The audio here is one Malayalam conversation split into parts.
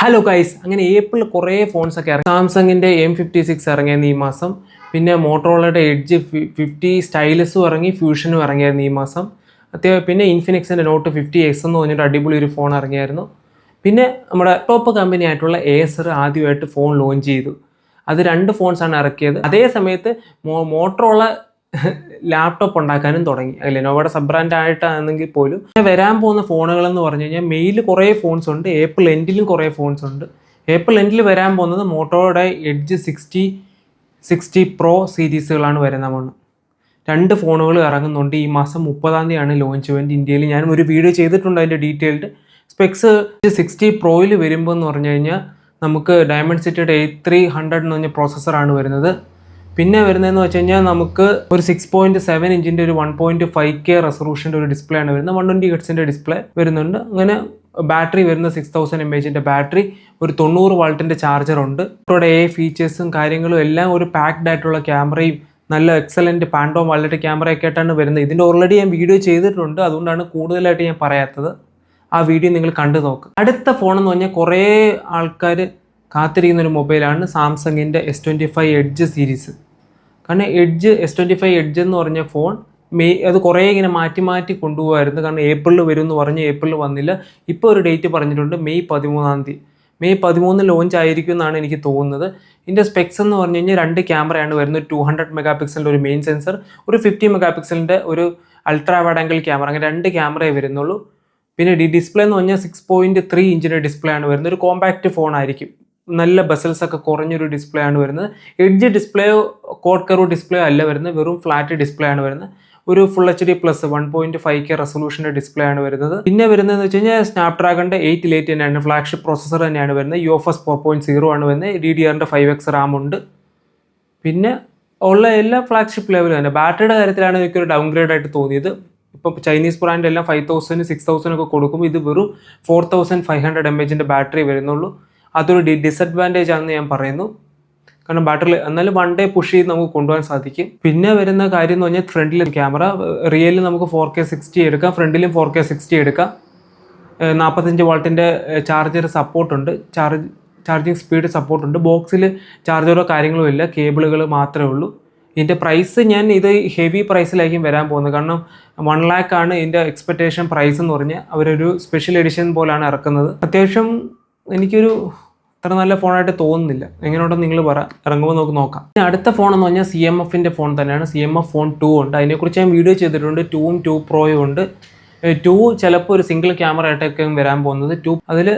ഹലോ ഗൈസ്, അങ്ങനെ ഏപ്രിൽ കുറേ ഫോൺസ് ഒക്കെ ഇറങ്ങി. സാംസങ്ങിൻ്റെ M56 ഇറങ്ങിയായിരുന്നു ഈ മാസം. പിന്നെ മോട്ടോറോളയുടെ എഡ്ജ് 50 സ്റ്റൈലസും ഇറങ്ങി, ഫ്യൂഷനും ഇറങ്ങിയായിരുന്നു ഈ മാസം. പിന്നെ ഇൻഫിനിക്സിൻ്റെ നോട്ട് 50X എന്ന് പറഞ്ഞിട്ട് അടിപൊളി ഒരു ഫോൺ ഇറങ്ങിയായിരുന്നു. പിന്നെ നമ്മുടെ ടോപ്പ് കമ്പനി ആയിട്ടുള്ള ഏസർ ആദ്യമായിട്ട് ഫോൺ ലോഞ്ച് ചെയ്തു. അത് 2 ഫോൺസാണ് ഇറക്കിയത്. അതേ സമയത്ത് മോട്ടോറോള ലാപ്ടോപ്പ് ഉണ്ടാക്കാനും തുടങ്ങി. ലെനോവോയുടെ സബ് ബ്രാൻഡ് ആയിട്ടാണെങ്കിൽ പോലും വരാൻ പോകുന്ന ഫോണുകൾ എന്ന് പറഞ്ഞു കഴിഞ്ഞാൽ മെയിൽ കുറേ ഫോൺസ് ഉണ്ട്, ഏപ്രിൽ എൻഡിലും കുറേ ഫോൺസ് ഉണ്ട്. ഏപ്രിൽ എൻഡിൽ വരാൻ പോകുന്നത് മോട്ടോയുടെ എഡ്ജ് 60 പ്രോ സീരീസുകളാണ് വരുന്നത്. 2 ഫോണുകൾ ഇറങ്ങുന്നുണ്ട്. ഈ മാസം 30-ാം തീയതിയാണ് ലോഞ്ച് ഇവന്റ് ഇന്ത്യയിൽ. ഞാൻ ഒരു വീഡിയോ ചെയ്തിട്ടുണ്ട് അതിൻ്റെ ഡീറ്റെയിൽഡ്. സ്പെക്സ് 60 പ്രോയിൽ വരുമ്പോൾ എന്ന് പറഞ്ഞു കഴിഞ്ഞാൽ നമുക്ക് ഡയമണ്ട് സിറ്റിയുടെ 8300 എന്ന് പറഞ്ഞ പ്രോസസ്സറാണ് വരുന്നത്. പിന്നെ വരുന്നതെന്ന് വെച്ച് കഴിഞ്ഞാൽ നമുക്ക് ഒരു 6.7 ഇഞ്ചിൻ്റെ ഒരു 1.5K റെസൊല്യൂഷൻ്റെ ഒരു ഡിസ്പ്ലേ ആണ് വരുന്നത്. 120 ഹെർട്സിൻ്റെ ഡിസ്പ്ലേ വരുന്നുണ്ട്. അങ്ങനെ ബാറ്ററി വരുന്ന 6000 mAh ബാറ്ററി, ഒരു 90 വാൾട്ടിൻ്റെ ചാർജർ ഉണ്ട്. ഇവിടെ ഫീച്ചേഴ്സും കാര്യങ്ങളും എല്ലാം ഒരു പാക്ഡ് ആയിട്ടുള്ള ക്യാമറയും നല്ല എക്സലൻറ്റ് പാൻഡോം വാലറ്റ് ക്യാമറയൊക്കെ ആയിട്ടാണ് വരുന്നത്. ഇതിൻ്റെ ഓൾറെഡി ഞാൻ വീഡിയോ ചെയ്തിട്ടുണ്ട്, അതുകൊണ്ടാണ് കൂടുതലായിട്ട് ഞാൻ പറയാത്തത്. ആ വീഡിയോ നിങ്ങൾ കണ്ടു നോക്കുക. അടുത്ത ഫോണെന്ന് പറഞ്ഞാൽ കുറേ ആൾക്കാർ കാത്തിരിക്കുന്ന ഒരു മൊബൈലാണ് സാംസങ്ങിൻ്റെ S25 എഡ്ജ് സീരീസ്. കാരണം S25 എഡ്ജ് എന്ന് പറഞ്ഞ ഫോൺ അത് കുറേ ഇങ്ങനെ മാറ്റി കൊണ്ടുപോകായിരുന്നു. കാരണം ഏപ്രിലിൽ വരും എന്ന് പറഞ്ഞ് ഏപ്രിലിൽ വന്നില്ല. ഇപ്പോൾ ഒരു ഡേറ്റ് പറഞ്ഞിട്ടുണ്ട്, മെയ് 13-ാം തീയതി. മെയ് 13 ലോഞ്ച് ആയിരിക്കും എന്നാണ് എനിക്ക് തോന്നുന്നത്. ഇതിൻ്റെ സ്പെക്സ് എന്ന് പറഞ്ഞു കഴിഞ്ഞാൽ 2 ക്യാമറയാണ് വരുന്നത്. 200 മെഗാ ഒരു മെയിൻ സെൻസർ, ഒരു 50 മെഗാ ഒരു അൾട്രാ വൈഡ് ആംഗിൾ ക്യാമറ. അങ്ങനെ 2 ക്യാമറയെ വരുന്നുള്ളൂ. പിന്നെ ഡിസ്പ്ലേ എന്ന് പറഞ്ഞാൽ 6.3 ഇഞ്ചിൻ്റെ ഡിസ്പ്ലേ ആണ് വരുന്നത്. ഒരു കോമ്പാക്റ്റ് ഫോൺ ആയിരിക്കും. നല്ല ബസൽസ് ഒക്കെ കുറഞ്ഞൊരു ഡിസ്പ്ലേ ആണ് വരുന്നത്. എഡ്ജ് ഡിസ്പ്ലേ കോഡ് കർവ് ഡിസ്പ്ലേ അല്ല വരുന്നത്, വെറും ഫ്ലാറ്റ് ഡിസ്പ്ലേ ആണ് വരുന്നത്. ഒരു ഫുൾ HD പ്ലസ് 1.5K റെസൊല്യൂഷൻ്റെ ഡിസ്പ്ലേ ആണ് വരുന്നത്. പിന്നെ വരുന്നതെന്ന് വെച്ച് കഴിഞ്ഞാൽ സ്നാപ്ഡ്രാഗണിൻ്റെ 888 തന്നെയാണ്, ഫ്ലാഗ്ഷിപ്പ് പ്രോസസ്സർ തന്നെയാണ് വരുന്നത്. UFS 4.0 ആണ് വരുന്നത്. DDR-ന്റെ 5X RAM ഉണ്ട്. പിന്നെ ഉള്ള എല്ലാ ഫ്ലാഗ്ഷിപ്പ് ലെവലും തന്നെ. ബാറ്ററിയുടെ കാര്യത്തിലാണ് എനിക്കൊരു ഡൗൺഗ്രേഡ് ആയിട്ട് തോന്നിയത്. ഇപ്പോൾ ചൈനീസ് ബ്രാൻഡ് എല്ലാം 5000 6000 ഒക്കെ കൊടുക്കും. ഇത് വെറും 4500 mAh ബാറ്ററി വരുന്നുള്ളൂ. അതൊരു ഡിസഡ്വാൻറ്റേജ് ആണെന്ന് ഞാൻ പറയുന്നു. കാരണം ബാറ്ററി എന്നാലും 1 ഡേ പുഷ് ചെയ്ത് നമുക്ക് കൊണ്ടുപോകാൻ സാധിക്കും. പിന്നെ വരുന്ന കാര്യം എന്ന് പറഞ്ഞാൽ ഫ്രണ്ടിൽ ക്യാമറ, റിയലിൽ നമുക്ക് 4K 60 എടുക്കാം, ഫ്രണ്ടിലും 4K 60 എടുക്കാം. 45 വാൾട്ടിൻ്റെ ചാർജർ സപ്പോർട്ടുണ്ട്, ചാർജിങ് സ്പീഡ് സപ്പോർട്ടുണ്ട്. ബോക്സിൽ ചാർജറോ കാര്യങ്ങളോ ഇല്ല, കേബിളുകൾ മാത്രമേ ഉള്ളൂ. ഇതിൻ്റെ പ്രൈസ് ഇത് ഹെവി പ്രൈസിലായിരിക്കും വരാൻ പോകുന്നത്. കാരണം 1 lakh ആണ് ഇതിൻ്റെ എക്സ്പെക്റ്റേഷൻ പ്രൈസ് എന്ന് പറഞ്ഞാൽ. അവരൊരു സ്പെഷ്യൽ എഡിഷൻ പോലാണ് ഇറക്കുന്നത്. അത്യാവശ്യം എനിക്കൊരു അത്ര നല്ല ഫോണായിട്ട് തോന്നുന്നില്ല. എങ്ങനെയുണ്ടെന്ന് നിങ്ങൾ പറ, ഇറങ്ങുമ്പോൾ നമുക്ക് നോക്കാം. അടുത്ത ഫോൺ എന്ന് പറഞ്ഞാൽ CMFൻ്റെ ഫോൺ തന്നെയാണ്. CMF ഫോൺ 2 ഉണ്ട്. അതിനെക്കുറിച്ച് ഞാൻ വീഡിയോ ചെയ്തിട്ടുണ്ട്. 2ഉം 2 പ്രോയും ഉണ്ട്. 2 ചിലപ്പോൾ ഒരു സിംഗിൾ ക്യാമറ ആയിട്ടൊക്കെ വരാൻ പോകുന്നത്. 2 അതിൽ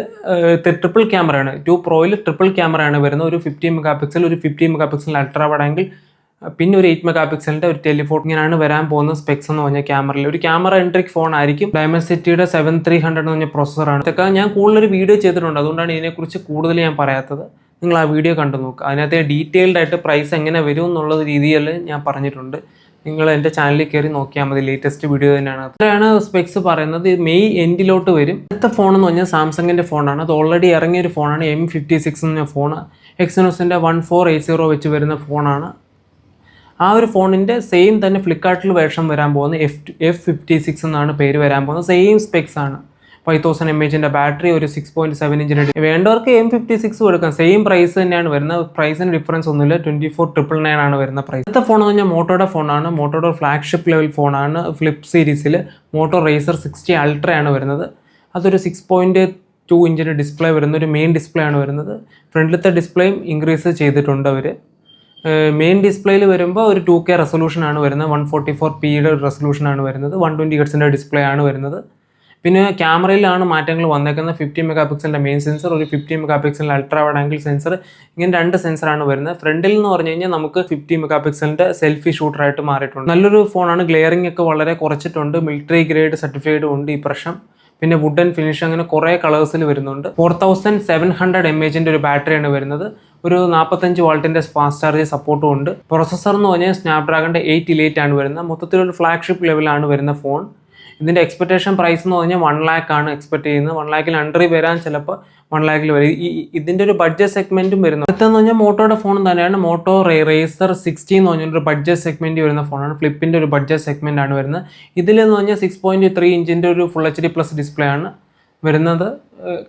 ട്രിപ്പിൾ ക്യാമറയാണ്. 2 പ്രോയിൽ ട്രിപ്പിൾ ക്യാമറയാണ് വരുന്നത്. ഒരു 50 മെഗാ ഒരു 50 മെഗാ അൾട്രാ വൈഡ് ആംഗിൾ, പിന്നെ ഒരു 8 മെഗാ ഒരു ടെലിഫോട്ടോ. ഇങ്ങനെയാണ് വരാൻ പോകുന്ന സ്പെക്സ് എന്ന് പറഞ്ഞാൽ ക്യാമറയിൽ. ഒരു ക്യാമറ എൻട്രിക് ഫോൺ ആയിരിക്കും. ഡയമണ്ട് സിറ്റിയുടെ 7300 എന്ന് പറഞ്ഞ പ്രോസസ്സറാണ്. ഇതൊക്കെ ഞാൻ കൂടുതലൊരു വീഡിയോ ചെയ്തിട്ടുണ്ട്, അതുകൊണ്ടാണ് ഇതിനെക്കുറിച്ച് കൂടുതൽ ഞാൻ പറയാത്തത്. നിങ്ങൾ ആ വീഡിയോ കണ്ടു നോക്കുക. അതിനകത്ത് ഡീറ്റെയിൽഡ് ആയിട്ട് പ്രൈസ് എങ്ങനെ വരും എന്നുള്ള രീതിയിൽ ഞാൻ പറഞ്ഞിട്ടുണ്ട്. നിങ്ങൾ എൻ്റെ ചാനലിൽ കയറി നോക്കിയാൽ മതി. ലേറ്റസ്റ്റ് വീഡിയോ തന്നെയാണ്. അത്രയാണ് സ്പെക്സ് പറയുന്നത്. മെയ് എൻഡിലോട്ട് വരും. അടുത്ത ഫോൺ എന്ന് പറഞ്ഞാൽ സാംസങ്ങിൻ്റെ ഫോണാണ്. അത് ഓൾറെഡി ഇറങ്ങിയൊരു ഫോണാണ്. M56 എന്ന് പറഞ്ഞ ഫോൺ. എക്സിനോസിൻ്റെ 1480 വെച്ച് വരുന്ന ഫോണാണ്. ആ ഒരു ഫോണിൻ്റെ സെയിം തന്നെ ഫ്ലിപ്കാർട്ടിൽ വേർഷൻ വരാൻ പോകുന്നത് F56 എന്നാണ് പേര് വരാൻ പോകുന്നത്. സെയിം സ്പെക്സ് ആണ്. 5000 mAh ബാറ്ററി, ഒരു 6.7 ഇഞ്ചിൻ്റെ. വേണ്ടവർക്ക് M56 എടുക്കാം. സെയിം പ്രൈസ് തന്നെയാണ് വരുന്നത്. പ്രൈസിന് ഡിഫറൻസ് ഒന്നുമില്ല. 24,999 ആണ് വരുന്ന പ്രൈസ്. അടുത്ത ഫോൺ എന്ന് പറഞ്ഞാൽ മോട്ടോയുടെ ഫോണാണ്. മോട്ടോയുടെ ഫ്ലാഗ്ഷിപ്പ് ലെവൽ ഫോണാണ്. ഫ്ലിപ്പ് സീരീസിൽ മോട്ടോ റേസർ 60 അൾട്ര ആണ് വരുന്നത്. അതൊരു 6.2 ഇഞ്ചിൻ്റെ ഡിസ്പ്ലേ വരുന്ന ഒരു മെയിൻ ഡിസ്പ്ലേ ആണ് വരുന്നത്. ഫ്രണ്ടിലത്തെ ഡിസ്പ്ലേയും ഇൻക്രീസ് ചെയ്തിട്ടുണ്ട് അവർ. മെയിൻ ഡിസ്പ്ലേയിൽ വരുമ്പോൾ ഒരു 2K റെസൊല്യൂഷനാണ് വരുന്നത്. 144pയുടെ റെസൊല്യൂഷനാണ് വരുന്നത്. 120 ഹെർട്സിൻ്റെ ഡിസ്പ്ലേ ആണ് വരുന്നത്. പിന്നെ ക്യാമറയിലാണ് മാറ്റങ്ങൾ വന്നേക്കുന്നത്. 50 മെഗാ മെയിൻ സെൻസർ, ഒരു 50 mega ultra wide angle sensor, ഇങ്ങനെ 2 സെൻസറാണ് വരുന്നത്. ഫ്രണ്ടിൽ എന്ന് പറഞ്ഞു കഴിഞ്ഞാൽ നമുക്ക് 50 മെഗാ സെൽഫി ഷൂട്ടറായിട്ട് മാറിയിട്ടുണ്ട്. നല്ലൊരു ഫോണാണ്. ഗ്ലെയറിംഗ് ഒക്കെ വളരെ കുറച്ചിട്ടുണ്ട്. മിലിറ്ററി ഗ്രേഡ് സർട്ടിഫൈഡ് ഉണ്ട് ഈ വർഷം. പിന്നെ വുഡ് ആൻഡ് ഫിനിഷ്, അങ്ങനെ കുറേ കളേഴ്സിൽ വരുന്നുണ്ട്. 4700 mAh ഒരു ബാറ്ററിയാണ് വരുന്നത്. ഒരു 45 വാൾട്ടിൻ്റെ ഫാസ്റ്റ് ചാർജ് സപ്പോർട്ടും ഉണ്ട്. പ്രൊസസ്സർ എന്ന് പറഞ്ഞാൽ സ്നാപ്ഡ്രാഗണിൻ്റെ 888 ആണ് വരുന്നത്. മൊത്തത്തിലൊരു ഫ്ലാഗ്ഷിപ്പ് ലെവലാണ് വരുന്ന ഫോൺ. ഇതിൻ്റെ എക്സ്പെക്റ്റേഷൻ പ്രൈസ് എന്ന് പറഞ്ഞാൽ 1 lakh ആണ് എക്സ്പെക്ട് ചെയ്യുന്നത്. 1 lakhൽ അണ്ടറിൽ വരാൻ ചിലപ്പോൾ 1 lakhൽ വരും. ഇതിൻ്റെ ഒരു ബഡ്ജറ്റ് സെഗ്മെൻറ്റും വരുന്നത്. അടുത്തെന്ന് പറഞ്ഞാൽ മോട്ടോയുടെ ഫോൺ തന്നെയാണ്. മോട്ടോ റേസർ 60 എന്ന് പറഞ്ഞൊരു ബഡ്ജറ്റ് സെഗ്മെൻറ്റ് വരുന്ന ഫോണാണ്. ഫ്ലിപ്പിൻ്റെ ഒരു ബഡ്ജറ്റ് സെഗ്മെൻ്റ് ആണ് വരുന്നത്. ഇതിലെന്ന് പറഞ്ഞാൽ 6.3 ഇഞ്ചിൻ്റെ ഒരു ഫുൾ HD പ്ലസ് ഡിസ്പ്ലേ ആണ്. വരുന്നത്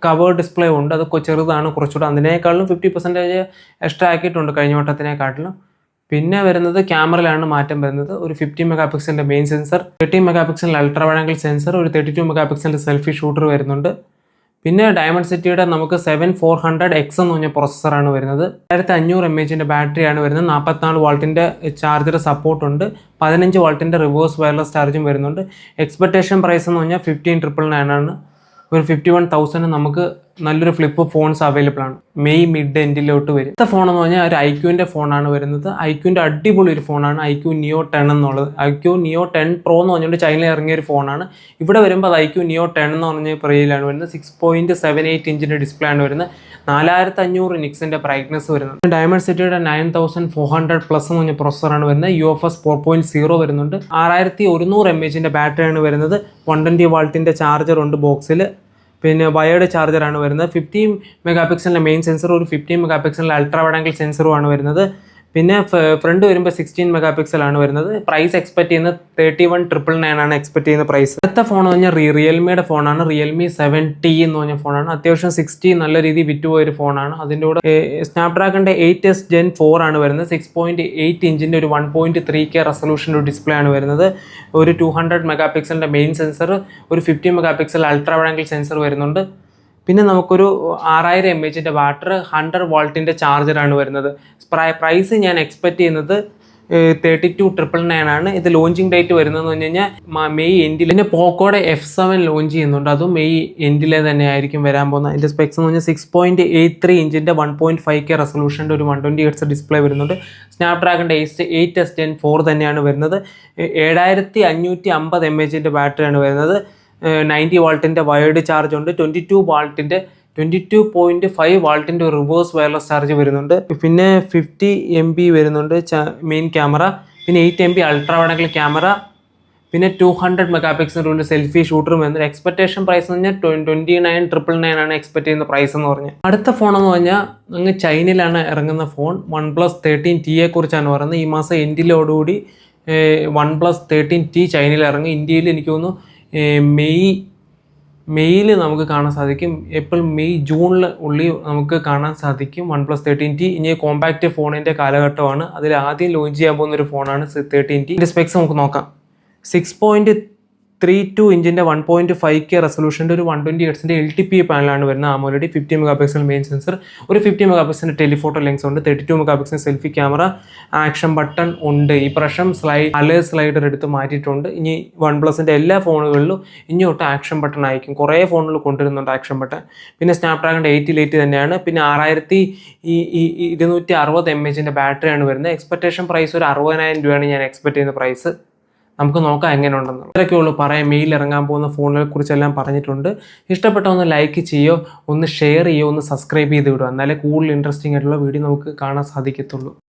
കവേർഡ് ഡിസ്പ്ലേ ഉണ്ട്, അത് ചെറുതാണ് കുറച്ചുകൂടെ, അതിനേക്കാളും 50% എക്സ്ട്രാ ആക്കിയിട്ടുണ്ട് കഴിഞ്ഞ വട്ടത്തിനെക്കാട്ടിലും. പിന്നെ വരുന്നത് ക്യാമറയിലാണ് മാറ്റം വരുന്നത്. ഒരു 50 മെഗാ പിക്സലിൻ്റെ മെയിൻ സെൻസർ, 30 മെഗാ പിക്സലിൻ്റെ അൾട്രാ വൈഡ് ആംഗിൾ സെൻസർ, ഒരു 32 മെഗാ പിക്സലിൻ്റെ സെൽഫി ഷൂട്ടർ വരുന്നുണ്ട്. പിന്നെ ഡയമണ്ട്സിറ്റിയുടെ നമുക്ക് 7400X എന്ന് പറഞ്ഞ പ്രോസസ്സറാണ് വരുന്നത്. 1500 mAh ബാറ്ററിയാണ് വരുന്നത്. 44 വാൾട്ടിൻ്റെ ചാർജർ സപ്പോർട്ടുണ്ട്. 15 വാൾട്ടിൻ്റെ റിവേഴ്സ് വയർലെസ് ചാർജും വരുന്നുണ്ട്. എക്സ്പെക്ടേഷൻ പ്രൈസ് എന്ന് പറഞ്ഞാൽ 15,999 ആണ്. ഒരു 51,000 നമുക്ക് നല്ലൊരു ഫ്ലിപ്പ് ഫോൺസ് അവൈലബിൾ ആണ്. മെയ് മിഡ് എൻഡിലോട്ട് വരും. അടുത്ത ഫോൺ എന്ന് പറഞ്ഞാൽ ഒരു ഐക്യൂവിൻ്റെ ഫോണാണ് വരുന്നത്. ഐക്യൂവിൻ്റെ അടിപൊളി ഒരു ഫോണാണ് ഐക്യൂ നിയോ 10 എന്നുള്ളത്. ഐക്യൂ നിയോ 10 Pro എന്ന് പറഞ്ഞുകൊണ്ട് ചൈനയിൽ ഇറങ്ങിയ ഒരു ഫോണാണ്. ഇവിടെ വരുമ്പോൾ അത് ഐക്യൂ നിയോ 10 എന്ന് പറഞ്ഞ പ്രിയിലാണ് വരുന്നത്. 6.78 ഇഞ്ചിൻ്റെ ഡിസ്പ്ലേ ആണ് വരുന്നത്. 4500 നിക്സിൻ്റെ ബ്രൈറ്റ്നസ് വരുന്നുണ്ട്. ഡയമണ്ട്സിറ്റിയുടെ 9400+ എന്ന് പറഞ്ഞ പ്രോസസ്സറാണ് വരുന്നത്. UFS 4.0 വരുന്നുണ്ട്. 6100 mAh ബാറ്ററിയാണ് വരുന്നത്. 120 വാൾട്ടിൻ്റെ ചാർജർ ഉണ്ട് ബോക്സിൽ. പിന്നെ വയേർഡ് ചാർജറാണ് വരുന്നത്. 50 മെഗാ പിക്സലിൻ്റെ മെയിൻ സെൻസർ, ഒരു 50 മെഗാ പിക്സലിൻ്റെ അൾട്രാ വൈഡ് ആംഗിൾ സെൻസറുമാണ് വരുന്നത്. പിന്നെ ഫ്രണ്ട് വരുമ്പോൾ 16 മെഗാ പിക്സലാണ് വരുന്നത്. പ്രൈസ് എക്സ്പെക്ട് ചെയ്യുന്നത് 31,999 ആണ് എക്സ്പെക്ട് ചെയ്യുന്ന പ്രൈസ്. അടുത്ത ഫോൺ എന്ന് പറഞ്ഞാൽ റിയൽമിയുടെ ഫോണാണ്. റിയൽമി 7T എന്ന് പറഞ്ഞ ഫോണാണ്. അത്യാവശ്യം 60 നല്ല രീതിയിൽ വിറ്റുപോയൊരു ഫോണാണ്. അതിൻ്റെ കൂടെ സ്നാപ്ഡ്രാഗണിൻ്റെ 8S Gen 4 ആണ് വരുന്നത്. 6.8 ഇഞ്ചിൻ്റെ ഒരു 1.3K റെസൊല്യൂഷൻ്റെ ഒരു ഡിസ്പ്ലേ ആണ് വരുന്നത്. ഒരു 200 മെഗാ പിക്സലിൻ്റെ മെയിൻ സെൻസർ, ഒരു 50 mega pixel ultra wide angle sensor വരുന്നുണ്ട്. പിന്നെ നമുക്കൊരു 6000 mAh ബാറ്ററി, 100 വാൾട്ടിൻ്റെ ചാർജറാണ് വരുന്നത്. പ്രൈസ് ഞാൻ എക്സ്പെക്ട് ചെയ്യുന്നത് 32,999 ആണ്. ഇത് ലോഞ്ചിങ് ഡേറ്റ് വരുന്നതെന്ന് പറഞ്ഞു കഴിഞ്ഞാൽ മെയ് എൻഡിൽ. പിന്നെ പോക്കോയുടെ F7 ലോഞ്ച് ചെയ്യുന്നുണ്ട്. അതും മെയ് എൻഡിലെ തന്നെ ആയിരിക്കും വരാൻ പോകുന്നത്. അതിൻ്റെ സ്പെക്സ് എന്ന് പറഞ്ഞാൽ 6.83 ഇഞ്ചിൻ്റെ 1.5K റെസൊല്യൂഷൻ്റെ ഒരു 120Hz ഡിസ്പ്ലേ വരുന്നുണ്ട്. സ്നാപ്ഡ്രാഗണിൻ്റെ 8S Gen 4 തന്നെയാണ് വരുന്നത്. 7550 mAh ബാറ്ററിയാണ് വരുന്നത്. 90 വാൾട്ടിൻ്റെ വയേർഡ് ചാർജ് ഉണ്ട്. 22.5 വാൾട്ടിൻ്റെ റിവേഴ്സ് വയർലെസ് ചാർജ് വരുന്നുണ്ട്. പിന്നെ 50 MB വരുന്നുണ്ട് മെയിൻ ക്യാമറ. പിന്നെ 8 MB ultra wide angle camera. പിന്നെ 200 മെഗാ പിക്സലിൻ്റെ സെൽഫി ഷൂട്ടറും വരുന്നത്. എക്സ്പെക്ടേഷൻ പ്രൈസ് എന്ന് പറഞ്ഞാൽ 29,999 ആണ് എക്സ്പെക്ട് ചെയ്യുന്ന പ്രൈസ് എന്ന് പറഞ്ഞാൽ. അടുത്ത ഫോൺ എന്ന് പറഞ്ഞാൽ അങ്ങ് ചൈനയിലാണ് ഇറങ്ങുന്ന ഫോൺ. OnePlus 13T കുറിച്ചാണ് പറയുന്നത്. ഈ മാസം എൻഡിലോടുകൂടി OnePlus 13T ചൈനയിൽ ഇറങ്ങി. ഇന്ത്യയിൽ എനിക്ക് തോന്നുന്നു മെയ്യിൽ നമുക്ക് കാണാൻ സാധിക്കും. മെയ് ജൂണിൽ ഉള്ളിൽ നമുക്ക് കാണാൻ സാധിക്കും OnePlus 13T. ഇനി കോമ്പാക്റ്റ് ഫോണിൻ്റെ കാലഘട്ടമാണ്. അതിൽ ആദ്യം ലോഞ്ച് ചെയ്യാൻ പോകുന്ന ഒരു ഫോണാണ് 13T. ഇതിൻ്റെ സ്പെക്സ് നമുക്ക് നോക്കാം. 6.32 ഇഞ്ചിൻ്റെ 1.5K റെസൊല്യൂഷൻ്റെ ഒരു 120Hz LTP പാനലാണ് വരുന്നത്. AMOLED, 50 mega pixel main sensor, ഒരു 50 മെഗാ പിക്സലിൻ്റെ ടെലിഫോട്ടോ ലെൻസ് ഉണ്ട്. 32 mega pixel selfie camera, action button ഉണ്ട്. ഈ പ്രാവശ്യം സ്ലൈഡർ എടുത്ത് മാറ്റിയിട്ടുണ്ട്. ഇനി OnePlusൻ്റെ എല്ലാ ഫോണുകളിലും ഇനി തൊട്ട് ആക്ഷൻ ബട്ടൺ ആയിരിക്കും. കുറേ ഫോണുകൾ കൊണ്ടുവരുന്നുണ്ട് ആക്ഷൻ ബട്ടൺ. പിന്നെ സ്നാപ്ഡ്രാഗണിൻ്റെ 888 തന്നെയാണ്. പിന്നെ 6260 mAh ബാറ്ററിയാണ് വരുന്നത്. എക്സ്പെക്ടേഷൻ പ്രൈസ് ഒരു 60,000 രൂപയാണ് ഞാൻ എക്സ്പെക്ട് ചെയ്യുന്ന പ്രൈസ്. നമുക്ക് നോക്കാം എങ്ങനെ ഉണ്ടെന്നുള്ളത്. ഇത്രയൊക്കെ ഉള്ളൂ പറയാം. മെയിൽ ഇറങ്ങാൻ പോകുന്ന ഫോണുകളെ കുറിച്ചെല്ലാം പറഞ്ഞിട്ടുണ്ട്. ഇഷ്ടപ്പെട്ട ഒന്ന് ലൈക്ക് ചെയ്യുമോ, ഒന്ന് ഷെയർ ചെയ്യുമോ, ഒന്ന് സബ്സ്ക്രൈബ് ചെയ്ത് വിടുക. എന്നാലേ കൂടുതൽ ഇൻട്രസ്റ്റിംഗ് ആയിട്ടുള്ള വീഡിയോ നമുക്ക് കാണാൻ സാധിക്കത്തുള്ളൂ.